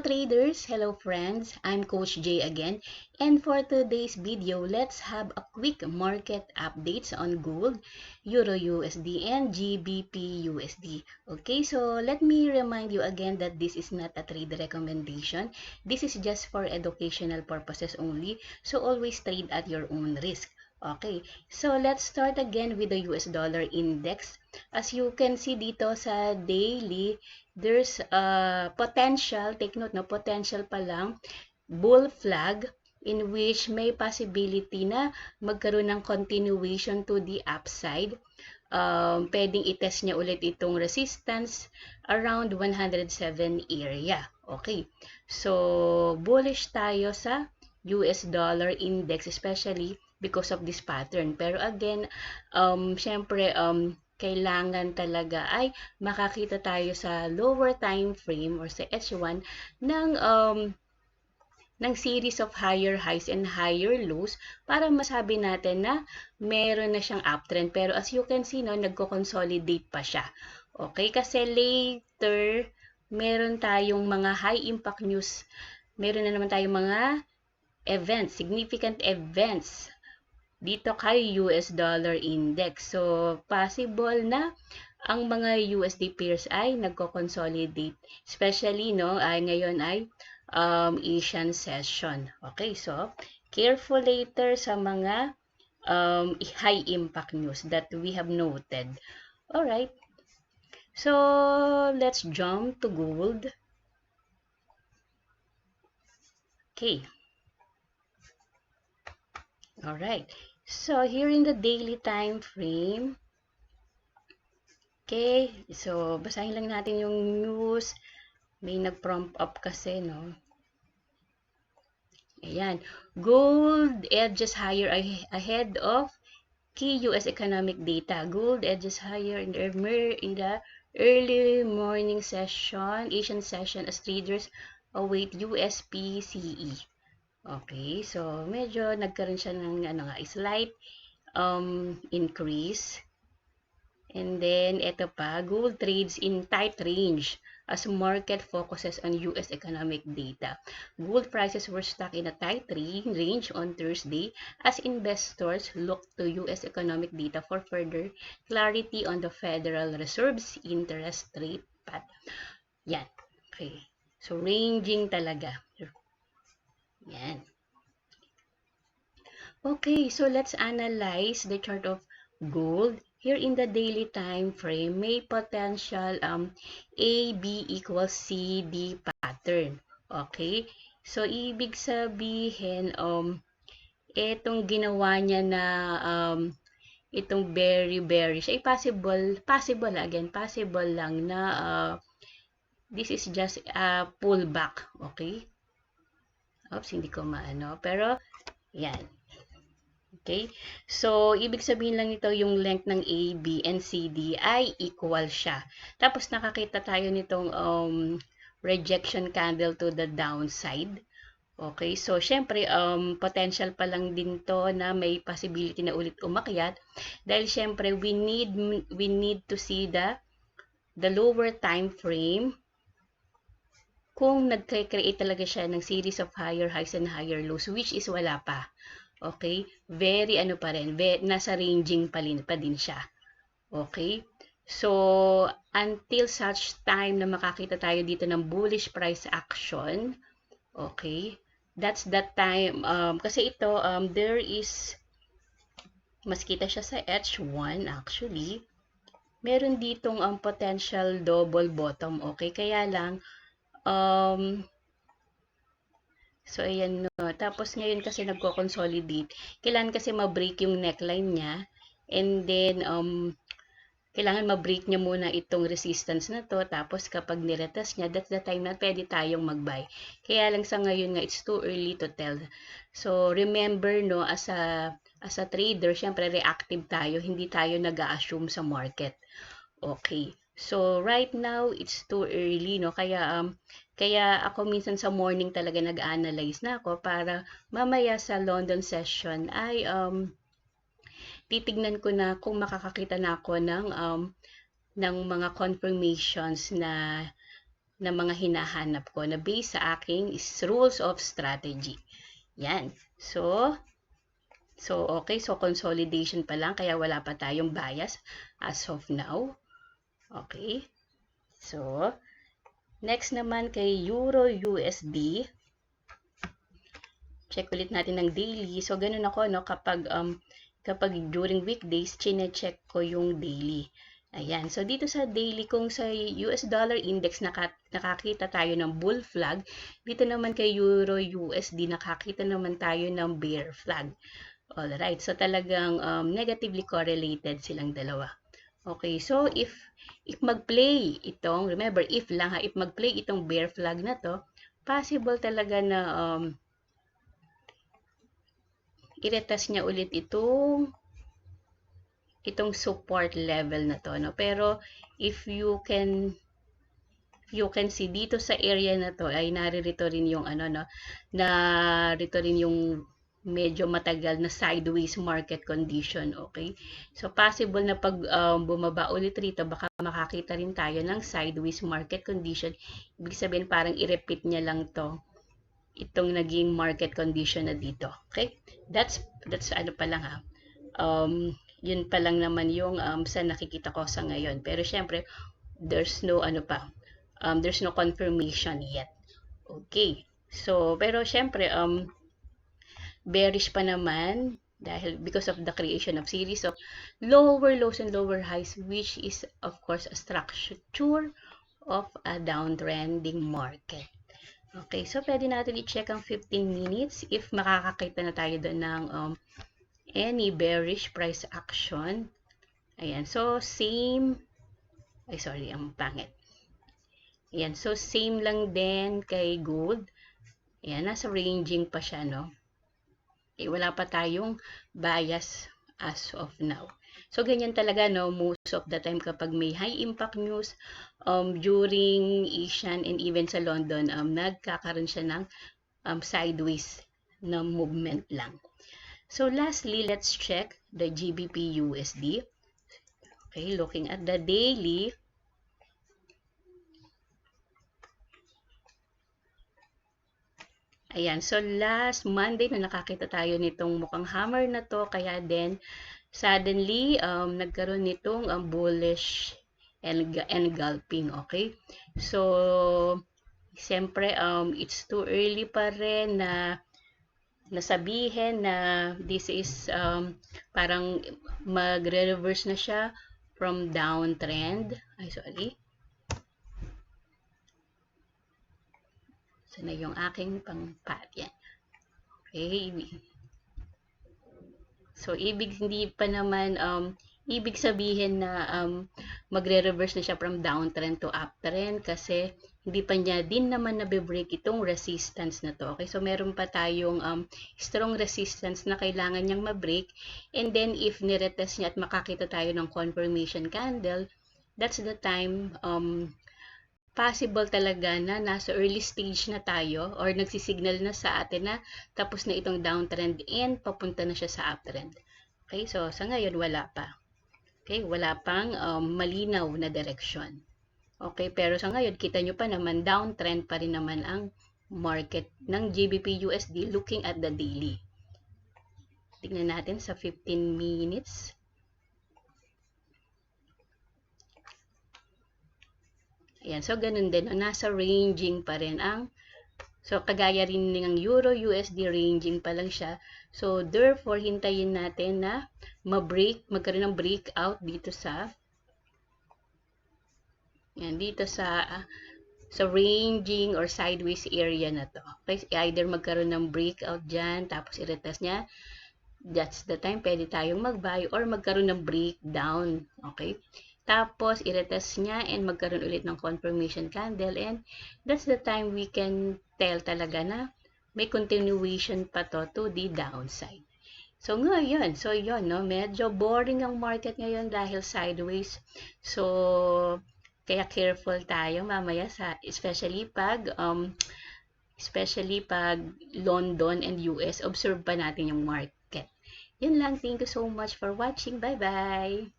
traders, hello friends, I'm Coach Jay again, and for today's video, let's have a quick market updates on gold, Euro USD, and GBP USD. Okay, so let me remind you again that this is not a trade recommendation. This is just for educational purposes only, so always trade at your own risk. Okay, so let's start again with the US dollar index. As you can see dito sa daily, there's a potential, take note, no, potential pa lang, bull flag in which may possibility na magkaroon ng continuation to the upside. Pwedeng itest niya ulit itong resistance around 107 area. Okay, so bullish tayo sa US dollar index, especially because of this pattern. Pero again, syempre, kailangan talaga ay makakita tayo sa lower time frame or sa H1 ng series of higher highs and higher lows para masabi natin na meron na siyang uptrend. Pero as you can see, no, nagko-consolidate pa siya. Okay, kasi later, meron tayong mga high impact news. Meron na naman tayong mga events, significant events dito kay US dollar index. So, possible na ang mga USD pairs ay nagko-consolidate. Especially, no, ay ngayon ay Asian session. Okay, so, careful later sa mga high impact news that we have noted. Alright, so let's jump to gold. Okay. Alright, so here in the daily time frame, okay, so basahin lang natin yung news. May nag-prompt up kasi, no? Ayan, gold edges higher ahead of key US economic data. Gold edges higher in the early morning session, Asian session, as traders await US PCE. Okay, so medyo nagkaroon siya ng slight increase. And then, ito pa, gold trades in tight range as market focuses on US economic data. Gold prices were stuck in a tight range on Thursday as investors look to US economic data for further clarity on the Federal Reserve's interest rate path. Yan. Okay. So, ranging talaga. Yan. Okay, so let's analyze the chart of gold. Here in the daily time frame, may potential AB equals CD pattern. Okay? So, ibig sabihin, itong ginawa niya na itong very bearish, ay possible lang na this is just a pullback. Okay? Oops, hindi ko maano. Pero, yan. Okay? So, ibig sabihin lang nito yung length ng AB and CD ay equal siya. Tapos, nakakita tayo nitong rejection candle to the downside. Okay? So, syempre, potential pa lang din to na may possibility na ulit umakyat. Dahil, syempre, we need to see the lower time frame kung nagkreate talaga siya ng series of higher highs and higher lows, which is wala pa. Okay? Very pa rin. Nasa ranging pa din siya. Okay? So, until such time na makakita tayo dito ng bullish price action, okay? That's that time. Kasi ito, there is, mas kita siya sa H1 actually. Meron ditong potential double bottom. Okay? Kaya lang, so, ayan, no. Tapos, ngayon kasi nagko-consolidate. Kailangan kasi ma-break yung neckline niya. And then, kailangan ma-break niya muna itong resistance na to. Tapos, kapag niretas niya, that's the time na pwede tayong mag-buy. Kaya lang sa ngayon nga, it's too early to tell. So, remember, no, as a trader, syempre reactive tayo. Hindi tayo nag-a-assume sa market. Okay. So, right now, it's too early, no? Kaya ako minsan sa morning talaga nag-analyze na ako para mamaya sa London session ay titignan ko na kung makakakita na ako ng mga confirmations na na mga hinahanap ko na based sa aking rules of strategy. Yan. So, okay. So, consolidation pa lang, kaya wala pa tayong bias as of now. Okay. So, next naman kay Euro USD. Check ulit natin ng daily. So, ganun ako, no? Kapag during weekdays, chine-check ko yung daily. Ayan. So, dito sa daily, kung sa US dollar index nakakita tayo ng bull flag, dito naman kay Euro USD, nakakita naman tayo ng bear flag. Alright. So, talagang negatively correlated silang dalawa. Okay. So, if mag-play itong, remember, if lang ha, if mag-play itong bear flag na to, possible talaga na i-retest niya ulit itong support level na to, no? Pero if you can see dito sa area na to ay naririto rin yung narito rin yung medyo matagal na sideways market condition, okay? So possible na pag bumaba ulit rito, baka makakita rin tayo ng sideways market condition. Ibig sabihin parang i-repeat niya lang to, itong naging market condition na dito, okay? That's ano pa lang ha. Yun pa lang naman yung sa nakikita ko sa ngayon. Pero syempre, there's no there's no confirmation yet. Okay. So, pero syempre, bearish pa naman dahil because of the creation of series of lower lows and lower highs, which is of course a structure of a downtrending market. Okay, so pwede natin i-check ang 15 minutes if makakakita na tayo doon ng any bearish price action. Ayan, so same, ang pangit. Ayan, so same lang din kay gold. Ayan, nasa ranging pa siya, no? Wala pa tayong bias as of now. So, ganyan talaga, no? Most of the time kapag may high impact news, during Asian and even sa London, nagkakaroon siya ng sideways na movement lang. So, lastly, let's check the GBP USD. Okay, looking at the daily. Ayan, so last Monday na nakakita tayo nitong mukhang hammer na to, kaya then suddenly, nagkaroon nitong bullish engulfing, okay? So, siyempre, it's too early pa rin na nasabihin na this is parang magre-reverse na siya from downtrend. Ay, sorry. So, na yung aking pang-pat yan. Okay. So, hindi pa naman, ibig sabihin na magre-reverse na siya from downtrend to uptrend kasi hindi pa niya din naman nabe-break itong resistance na to. Okay, so meron pa tayong strong resistance na kailangan niyang ma-break, and then if niretest niya at makakita tayo ng confirmation candle, that's the time possible talaga na nasa early stage na tayo or nagsisignal na sa atin na tapos na itong downtrend and papunta na siya sa uptrend. Okay, so sa ngayon wala pa. Okay, wala pang malinaw na direction. Okay, pero sa ngayon, kita nyo pa naman, downtrend pa rin naman ang market ng GBP USD looking at the daily. Tingnan natin sa 15 minutes. Ayan, so ganun din. Nasa ranging pa rin ang, so kagaya rin ng Euro USD, ranging pa lang siya. So therefore, hintayin natin na magkaroon ng breakout dito sa yan, dito sa ranging or sideways area na to. Okay, either magkaroon ng breakout dyan, tapos i-retest niya. That's the time pwede tayong mag-buy or magkaroon ng breakdown. Okay? Tapos, i-retest niya and magkaroon ulit ng confirmation candle, and that's the time we can tell talaga na may continuation pa to the downside. So, ngayon, no, medyo boring ang market ngayon dahil sideways. So, kaya careful tayo mamaya especially pag London and US, observe pa natin yung market. Yun lang. Thank you so much for watching. Bye-bye!